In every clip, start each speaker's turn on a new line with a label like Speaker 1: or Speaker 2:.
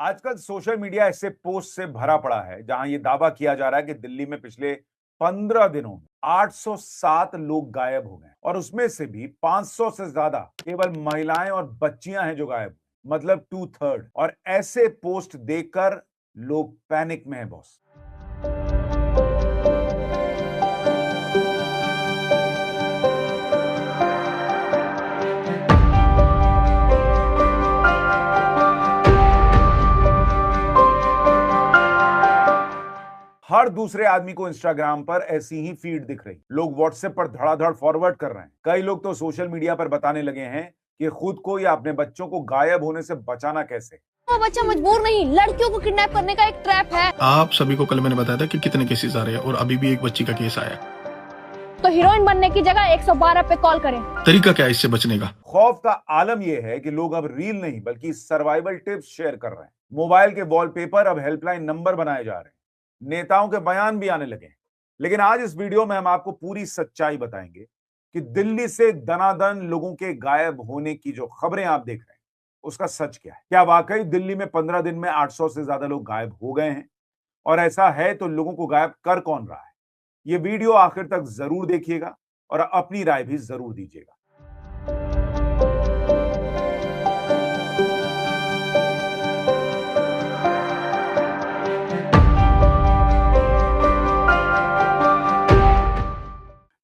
Speaker 1: आजकल social media ऐसे post से भरा पड़ा है जहां ये दावा किया जा रहा है कि दिल्ली में पिछले 15 दिनों में 807 लोग गायब हो गए और उसमें से भी 500 से ज्यादा केवल महिलाएं और बच्चियां हैं जो गायब हुई। मतलब 2/3। और ऐसे पोस्ट देखकर लोग पैनिक में हैं बॉस। हर दूसरे आदमी को इंस्टाग्राम पर ऐसी ही फीड दिख रही। लोग व्हाट्सएप पर धड़ाधड़ फॉरवर्ड कर रहे हैं। कई लोग तो सोशल मीडिया पर बताने लगे हैं कि खुद को या अपने बच्चों को गायब होने से बचाना कैसे।
Speaker 2: वो बच्चा मजबूर नहीं, लड़कियों को किडनैप करने का एक ट्रैप है।
Speaker 3: आप सभी को कल मैंने बताया था कि कितने केसेस आ रहे हैं और अभी भी एक बच्ची का केस आया।
Speaker 2: तो हीरोइन बनने की जगह 112 पे कॉल करें।
Speaker 3: तरीका क्या है इससे बचने का?
Speaker 1: खौफ का आलम यह है कि लोग अब रील नहीं बल्कि सर्वाइवल टिप्स शेयर कर रहे हैं। मोबाइल के वॉलपेपर अब हेल्पलाइन नंबर बनाए जा रहे हैं। नेताओं के बयान भी आने लगे हैं। लेकिन आज इस वीडियो में हम आपको पूरी सच्चाई बताएंगे कि दिल्ली से दनादन लोगों के गायब होने की जो खबरें आप देख रहे हैं उसका सच क्या है। क्या वाकई दिल्ली में 15 दिन में 800 से ज्यादा लोग गायब हो गए हैं? और ऐसा है तो लोगों को गायब कर कौन रहा है? ये वीडियो आखिर तक जरूर देखिएगा और अपनी राय भी जरूर दीजिएगा।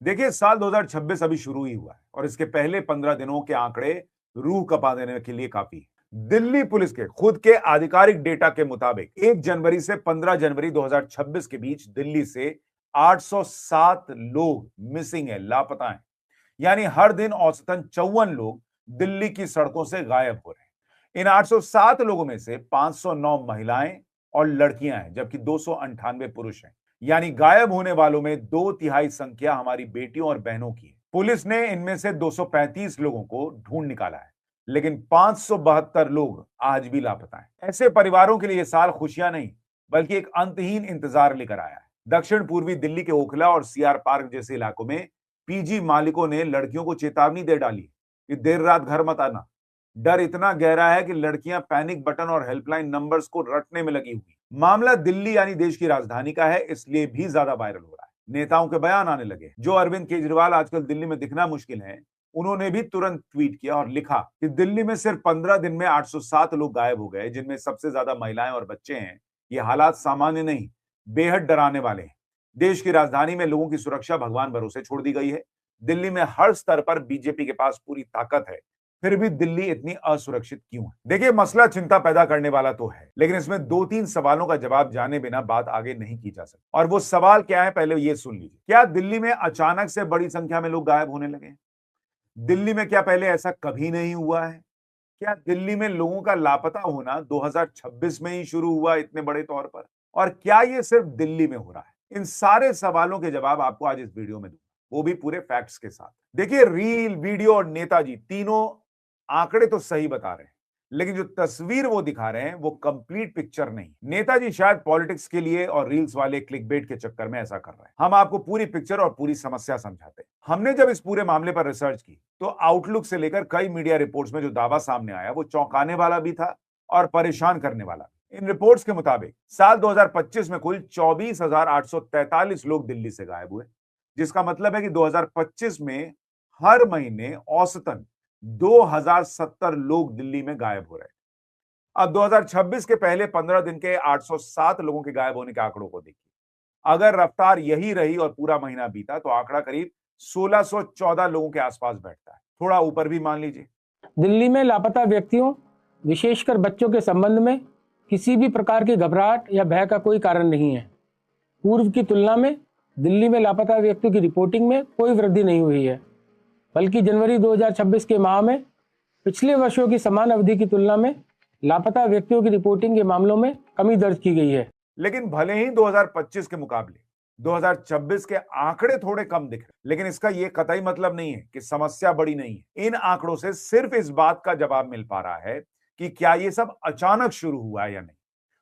Speaker 1: देखिए, साल 2026 अभी शुरू ही हुआ है और इसके पहले 15 दिनों के आंकड़े रूह कपा देने के लिए काफी है। दिल्ली पुलिस के खुद के आधिकारिक डेटा के मुताबिक 1 जनवरी से 15 जनवरी 2026 के बीच दिल्ली से 807 लोग मिसिंग है, लापता हैं। यानी हर दिन औसतन 54 लोग दिल्ली की सड़कों से गायब हो रहे हैं। इन 807 लोगों में से 509 महिलाएं और लड़कियां हैं, जबकि 298 पुरुष हैं। यानी गायब होने वालों में 2/3 संख्या हमारी बेटियों और बहनों की है। पुलिस ने इनमें से 235 लोगों को ढूंढ निकाला है, लेकिन 572 लोग आज भी लापता हैं। ऐसे परिवारों के लिए यह साल खुशियां नहीं बल्कि एक अंतहीन इंतजार लेकर आया है। दक्षिण पूर्वी दिल्ली के ओखला और सीआर पार्क जैसे इलाकों में पीजी मालिकों ने लड़कियों को चेतावनी दे डाली कि देर रात घर मत आना। डर इतना गहरा है कि लड़कियां पैनिक बटन और हेल्पलाइन नंबर्स को रटने में लगी हुई। मामला दिल्ली यानी देश की राजधानी का है, इसलिए भी ज्यादा वायरल हो रहा है। नेताओं के बयान आने लगे। जो अरविंद केजरीवाल आजकल दिल्ली में दिखना मुश्किल है, उन्होंने भी तुरंत ट्वीट किया और लिखा कि दिल्ली में सिर्फ 15 दिन में 807 लोग गायब हो गए, जिनमें सबसे ज्यादा महिलाएं और बच्चे हैं। ये हालात सामान्य नहीं, बेहद डराने वाले हैं। देश की राजधानी में लोगों की सुरक्षा भगवान भरोसे छोड़ दी गई है। दिल्ली में हर स्तर पर बीजेपी के पास पूरी ताकत है, फिर भी दिल्ली इतनी असुरक्षित क्यों है? देखिए, मसला चिंता पैदा करने वाला तो है, लेकिन इसमें 2-3 सवालों का जवाब जाने बिना बात आगे नहीं की जा सकती। और वो सवाल क्या है, पहले ये सुन लीजिए। क्या दिल्ली में अचानक से बड़ी संख्या में लोग गायब होने लगे? दिल्ली में क्या पहले ऐसा कभी नहीं हुआ है? क्या दिल्ली में लोगों का लापता होना 2026 में ही शुरू हुआ इतने बड़े तौर पर? और क्या ये सिर्फ दिल्ली में हो रहा है? इन सारे सवालों के जवाब आपको आज इस वीडियो में दूंगा, वो भी पूरे फैक्ट्स के साथ। देखिए, रील, वीडियो और नेताजी तीनों आंकड़े तो सही बता रहे हैं, लेकिन जो तस्वीर वो दिखा रहे हैं वो कंप्लीट पिक्चर नहीं। नेताजी शायद पॉलिटिक्स के लिए और रील्स वाले क्लिकबेट के चक्कर में ऐसा कर रहे हैं। हम आपको पूरी पिक्चर और पूरी समस्या समझाते हैं। हमने जब इस पूरे मामले पर रिसर्च की तो आउटलुक से लेकर कई मीडिया रिपोर्ट्स में जो दावा सामने आया वो चौंकाने वाला भी था और परेशान करने वाला। इन रिपोर्ट्स के मुताबिक साल 2025 में कुल 24,843 लोग दिल्ली से गायब हुए, जिसका मतलब है कि 2025 में हर महीने औसतन 2070 लोग दिल्ली में गायब हो रहे हैं। अब 2026 के पहले 15 दिन के 807 लोगों के गायब होने के आंकड़ों को देखिए। अगर रफ्तार यही रही और पूरा महीना बीता तो आंकड़ा करीब 1614 लोगों के आसपास बैठता है, थोड़ा ऊपर भी मान लीजिए।
Speaker 4: दिल्ली में लापता व्यक्तियों, विशेषकर बच्चों के संबंध में किसी भी प्रकार की घबराहट या भय का कोई कारण नहीं है। पूर्व की तुलना में दिल्ली में लापता व्यक्तियों की रिपोर्टिंग में कोई वृद्धि नहीं हुई है, बल्कि जनवरी 2026 के माह में पिछले वर्षों की समान अवधि की तुलना में लापता व्यक्तियों की रिपोर्टिंग के मामलों में कमी दर्ज की गई है।
Speaker 1: लेकिन भले ही 2025 के मुकाबले 2026 के आंकड़े थोड़े कम दिख रहे, लेकिन इसका यह कतई मतलब नहीं है कि समस्या बड़ी नहीं है। इन आंकड़ों से सिर्फ इस बात का जवाब मिल पा रहा है कि क्या ये सब अचानक शुरू हुआ है या नहीं,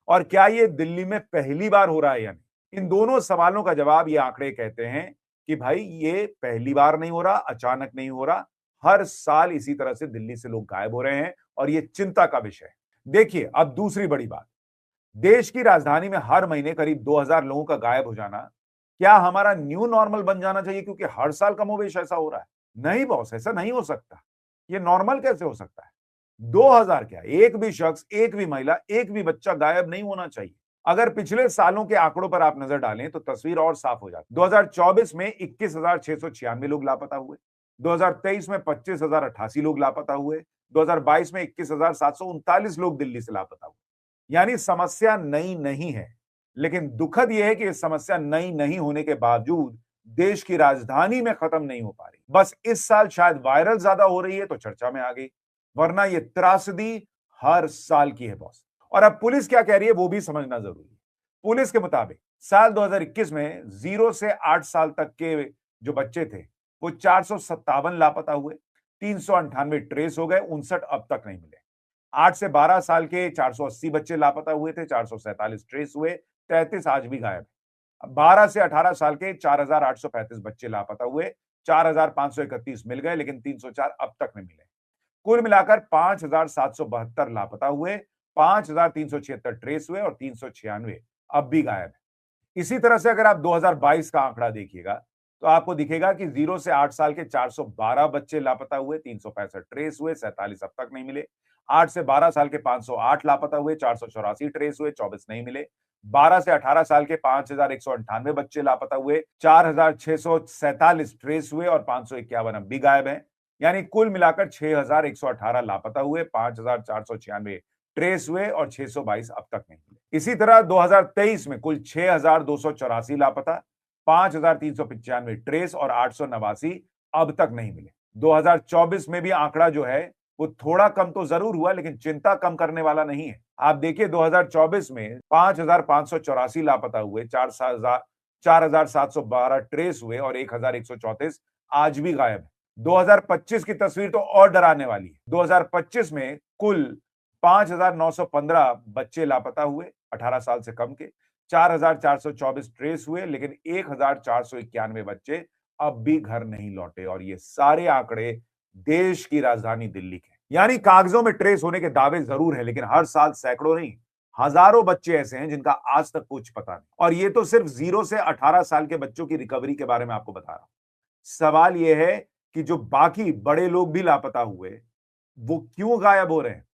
Speaker 1: और क्या ये दिल्ली में पहली बार हो रहा है या नहीं। इन दोनों सवालों का जवाब ये आंकड़े कहते हैं कि भाई ये पहली बार नहीं हो रहा, अचानक नहीं हो रहा। हर साल इसी तरह से दिल्ली से लोग गायब हो रहे हैं और ये चिंता का विषय है। देखिए अब दूसरी बड़ी बात, देश की राजधानी में हर महीने करीब 2000 लोगों का गायब हो जाना क्या हमारा न्यू नॉर्मल बन जाना चाहिए, क्योंकि हर साल कमोबेश ऐसा हो रहा है? नहीं बॉस, ऐसा नहीं हो सकता। ये नॉर्मल कैसे हो सकता है? 2000 क्या, एक भी शख्स, एक भी महिला, एक भी बच्चा गायब नहीं होना चाहिए। अगर पिछले सालों के आंकड़ों पर आप नजर डालें तो तस्वीर और साफ हो जाती है। 2024 में 21,696 लोग लापता हुए, 2023 में 25,088 लोग लापता हुए, 2022 में 21,739 लोग दिल्ली से लापता हुए। यानी समस्या नई नहीं है, लेकिन दुखद यह है कि इस समस्या नई नहीं होने के बावजूद देश की राजधानी में खत्म नहीं हो पा रही। बस इस साल शायद वायरल ज्यादा हो रही है तो चर्चा में आ गई, वरना ये त्रासदी हर साल की है बॉस। और अब पुलिस क्या कह रही है वो भी समझना जरूरी है। पुलिस के मुताबिक साल 2021 में 0 से 8 साल तक के जो बच्चे थे वो 457 लापता हुए, 398 ट्रेस हो गए, 59 अब तक नहीं मिले। 8 से 12 साल के 480 बच्चे लापता हुए थे, 447 ट्रेस हुए, 33 आज भी गायब है। 12 से 18 साल के 4835 बच्चे लापता हुए, 4531 मिल गए, लेकिन 304 अब तक नहीं मिले। कुल मिलाकर 5772 लापता हुए, 5376 ट्रेस हुए और 396 अब भी गायब है। इसी तरह से अगर आप 2022 का आंकड़ा देखिएगा तो आपको दिखेगा कि 0 से 8 साल के 412 बच्चे लापता हुए, 365 ट्रेस हुए, 47 अब तक नहीं मिले। 8 से 12 साल के 508 लापता हुए, 484 ट्रेस हुए, 24 नहीं मिले। 12 से 18 साल के 5198 बच्चे लापता हुए, 4647 ट्रेस हुए और 551 अब भी गायब हैं। यानी कुल मिलाकर 6118 लापता हुए, 5496 ट्रेस हुए और 622 अब तक नहीं मिले। इसी तरह 2023 में कुल 6284 लापता, 5395 ट्रेस और 889 अब तक नहीं मिले। 2024 में भी आंकड़ा जो है वो थोड़ा कम तो जरूर हुआ, लेकिन चिंता कम करने वाला नहीं है। आप देखिए 2024 में 5584 लापता हुए, 4712 ट्रेस हुए और 1134 आज भी गायब है। 2025 की तस्वीर तो और डराने वाली है। 2025 में कुल 5915 बच्चे लापता हुए 18 साल से कम के, 4424 ट्रेस हुए, लेकिन 1491 बच्चे अब भी घर नहीं लौटे। और ये सारे आंकड़े देश की राजधानी दिल्ली के। यानी कागजों में ट्रेस होने के दावे जरूर है, लेकिन हर साल सैकड़ों नहीं, हजारों बच्चे ऐसे हैं जिनका आज तक कुछ पता नहीं। और ये तो सिर्फ 0 से 18 साल के बच्चों की रिकवरी के बारे में आपको बता रहा हूं। सवाल यह है कि जो बाकी बड़े लोग भी लापता हुए वो क्यों गायब हो रहे हैं?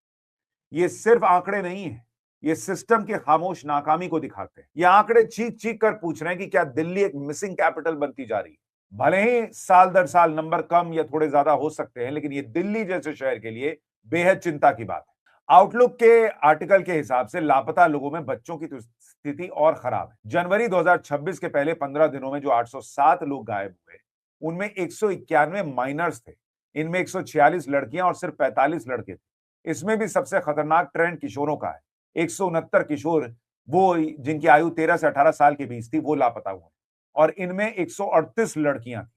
Speaker 1: ये सिर्फ आंकड़े नहीं है, ये सिस्टम की खामोश नाकामी को दिखाते हैं। ये आंकड़े चीख चीख कर पूछ रहे हैं कि क्या दिल्ली एक मिसिंग कैपिटल बनती जा रही है? भले ही साल दर साल नंबर कम या थोड़े ज्यादा हो सकते हैं, लेकिन ये दिल्ली जैसे शहर के लिए बेहद चिंता की बात है। आउटलुक के आर्टिकल के हिसाब से लापता लोगों में बच्चों की स्थिति और खराब है। जनवरी 2026 के पहले 15 दिनों में जो 807 लोग गायब हुए, उनमें 191 माइनर्स थे। इनमें 146 लड़कियां और सिर्फ 45 लड़के थे। इसमें भी सबसे खतरनाक ट्रेंड किशोरों का है। 169 किशोर, वो जिनकी आयु 13 से 18 साल के बीच थी, वो लापता हुए और इनमें 138 लड़कियां थी।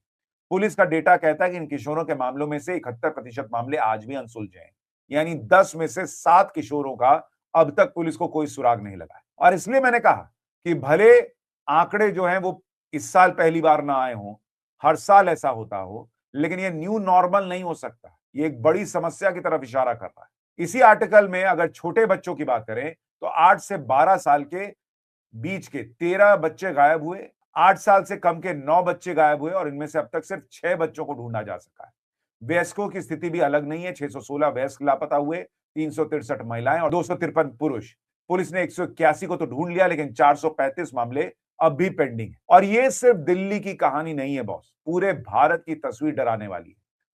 Speaker 1: पुलिस का डेटा कहता है कि इन किशोरों के मामलों में से 71% मामले आज भी अनसुलझे हैं। यानी 10 में से 7 किशोरों का अब तक पुलिस को कोई सुराग नहीं लगा है। और इसलिए मैंने कहा कि भले आंकड़े जो हैं वो इस साल पहली बार ना आए हों, हर साल ऐसा होता हो, लेकिन ये न्यू नॉर्मल नहीं हो सकता। ये एक बड़ी समस्या की तरफ इशारा कर रहा है। इसी आर्टिकल में अगर छोटे बच्चों की बात करें तो 8 से 12 साल के बीच के 13 बच्चे गायब हुए, 8 साल से कम के 9 बच्चे गायब हुए और इनमें से अब तक सिर्फ 6 बच्चों को ढूंढा जा सका है। वयस्कों की स्थिति भी अलग नहीं है। 616 वयस्क लापता हुए, 363 महिलाएं और 253 पुरुष। पुलिस ने 181 को तो ढूंढ लिया, लेकिन 435 मामले अब भी पेंडिंग है। और ये सिर्फ दिल्ली की कहानी नहीं है बॉस, पूरे भारत की तस्वीर डराने वाली है।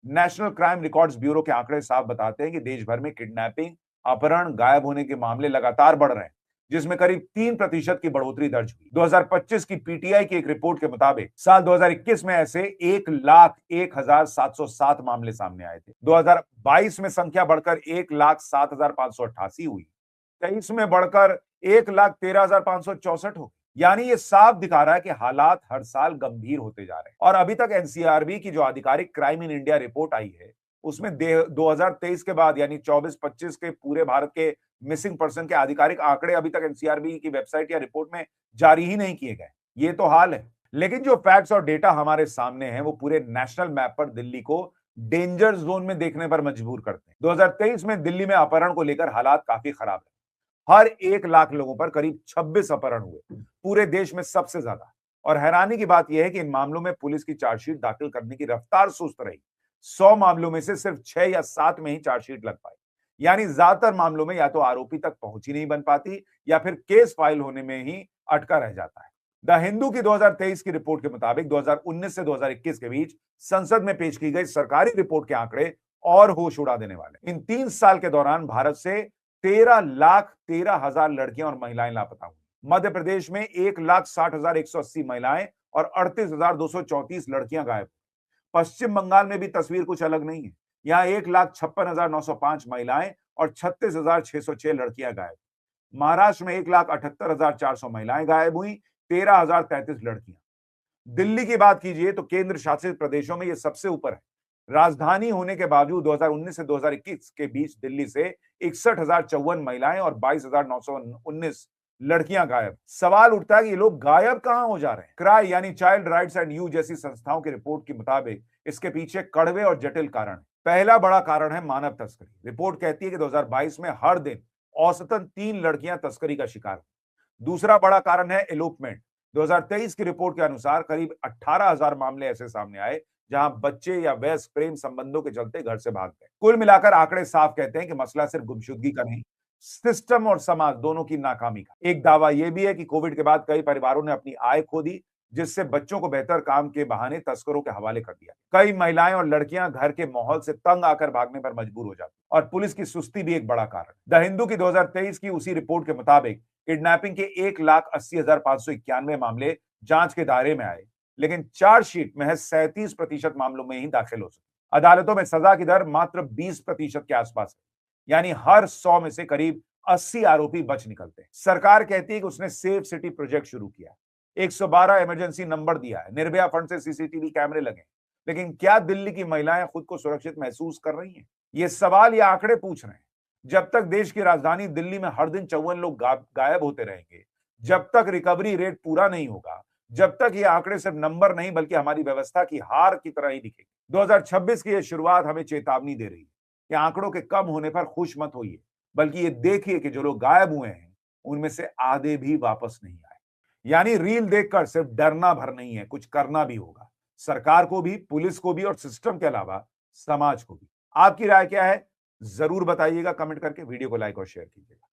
Speaker 1: नेशनल क्राइम रिकॉर्ड्स ब्यूरो के आंकड़े साफ बताते हैं कि देश भर में किडनैपिंग, अपहरण, गायब होने के मामले लगातार बढ़ रहे हैं, जिसमें करीब 3% की बढ़ोतरी दर्ज हुई। 2025 की पीटीआई की एक रिपोर्ट के मुताबिक साल 2021 में ऐसे 1,01,707 मामले सामने आए थे। 2022 में संख्या बढ़कर 1,07,588 हुई। 23 में बढ़कर 1,13,564 हो। यानी ये साफ दिखा रहा है कि हालात हर साल गंभीर होते जा रहे हैं। और अभी तक एनसीआरबी की जो आधिकारिक क्राइम इन इंडिया रिपोर्ट आई है, उसमें 2023 के बाद यानी 24-25 के पूरे भारत के मिसिंग पर्सन के आधिकारिक आंकड़े अभी तक एनसीआरबी की वेबसाइट या रिपोर्ट में जारी ही नहीं किए गए। ये तो हाल है, लेकिन जो फैक्ट्स और डेटा हमारे सामने हैं वो पूरे नेशनल मैप पर दिल्ली को डेंजर जोन में देखने पर मजबूर करते हैं। 2023 में दिल्ली में अपहरण को लेकर हालात काफी खराब है। हर 1 लाख लोगों पर करीब 26 अपहरण हुए, पूरे देश में सबसे ज्यादा। और हैरानी की बात यह है कि इन मामलों में पुलिस की चार्जशीट दाखिल करने की रफ्तार सुस्त रही। 100 मामलों में से सिर्फ 6 या 7 में ही चार्जशीट लग पाई। यानी ज्यादातर मामलों में या तो आरोपी तक पहुंच ही नहीं बन पाती या फिर केस फाइल होने में ही अटका रह जाता है। द हिंदू की 2023 की रिपोर्ट के मुताबिक 2019 से 2021 के बीच संसद में पेश की गई सरकारी रिपोर्ट के आंकड़े और होश उड़ा देने वाले। इन 3 साल के दौरान भारत से 13,13,000 लड़कियां और महिलाएं लापता हुई। मध्य प्रदेश में 1,60,180 महिलाएं और 38,234 लड़कियां गायब। पश्चिम बंगाल में भी तस्वीर कुछ अलग नहीं है। यहाँ 1,56,905 महिलाएं और 36,606 लड़कियां गायब। महाराष्ट्र में 1,78,400 महिलाएं गायब हुई, 13,033 लड़कियां। दिल्ली की बात कीजिए तो केंद्र शासित प्रदेशों में यह सबसे ऊपर है। राजधानी होने के बावजूद 2019 से 2021 के बीच दिल्ली से 61,054 महिलाएं और 22,919 लड़कियां गायब। सवाल उठता है कि ये लोग गायब कहां हो जा रहे हैं। क्राई यानी चाइल्ड राइट्स एंड यू जैसी संस्थाओं की रिपोर्ट के मुताबिक इसके पीछे कड़वे और जटिल कारण है। पहला बड़ा कारण है मानव तस्करी। रिपोर्ट कहती है कि 2022 में हर दिन औसतन 3 लड़कियां तस्करी का शिकार हुई। दूसरा बड़ा कारण है एलोपमेंट। 2023 की रिपोर्ट के अनुसार करीब 18,000 मामले ऐसे सामने आए जहां बच्चे या वयस्क प्रेम संबंधों के चलते घर से भाग गए। कुल मिलाकर आंकड़े साफ कहते हैं कि मसला सिर्फ गुमशुदगी का नहीं, सिस्टम और समाज दोनों की नाकामी का। एक दावा यह भी है कि कोविड के बाद कई परिवारों ने अपनी आय खो दी, जिससे बच्चों को बेहतर काम के बहाने तस्करों के हवाले कर दिया। कई महिलाएं और लड़कियां घर के माहौल से तंग आकर भागने पर मजबूर हो जाती, और पुलिस की सुस्ती भी एक बड़ा कारण। द हिंदू की 2023 की उसी रिपोर्ट के मुताबिक किडनैपिंग के 1,80,591 मामले जांच के दायरे में आए, लेकिन चार्जशीट महज 37% मामलों में ही दाखिल हो सके। अदालतों में सजा की दर मात्र 20% के आसपास है, यानी हर 100 में से करीब 80 आरोपी बच निकलते हैं। सरकार कहती है कि उसने सेफ सिटी प्रोजेक्ट शुरू किया, 112 इमरजेंसी नंबर दिया है, निर्भया फंड से सीसीटीवी कैमरे लगे, लेकिन क्या दिल्ली की महिलाएं खुद को सुरक्षित महसूस कर रही हैं? ये सवाल या आंकड़े पूछ रहे हैं। जब तक देश की राजधानी दिल्ली में हर दिन 54 लोग गायब होते रहेंगे, जब तक रिकवरी रेट पूरा नहीं होगा, जब तक ये आंकड़े सिर्फ नंबर नहीं बल्कि हमारी व्यवस्था की हार की तरह ही दिखेगी। 2026 की यह शुरुआत हमें चेतावनी दे रही है कि आंकड़ों के कम होने पर खुश मत होइए, बल्कि ये देखिए कि जो लोग गायब हुए हैं उनमें से आधे भी वापस नहीं आए। यानी रील देखकर सिर्फ डरना भर नहीं है, कुछ करना भी होगा। सरकार को भी, पुलिस को भी और सिस्टम के अलावा समाज को भी। आपकी राय क्या है जरूर बताइएगा कमेंट करके। वीडियो को लाइक और शेयर कीजिएगा।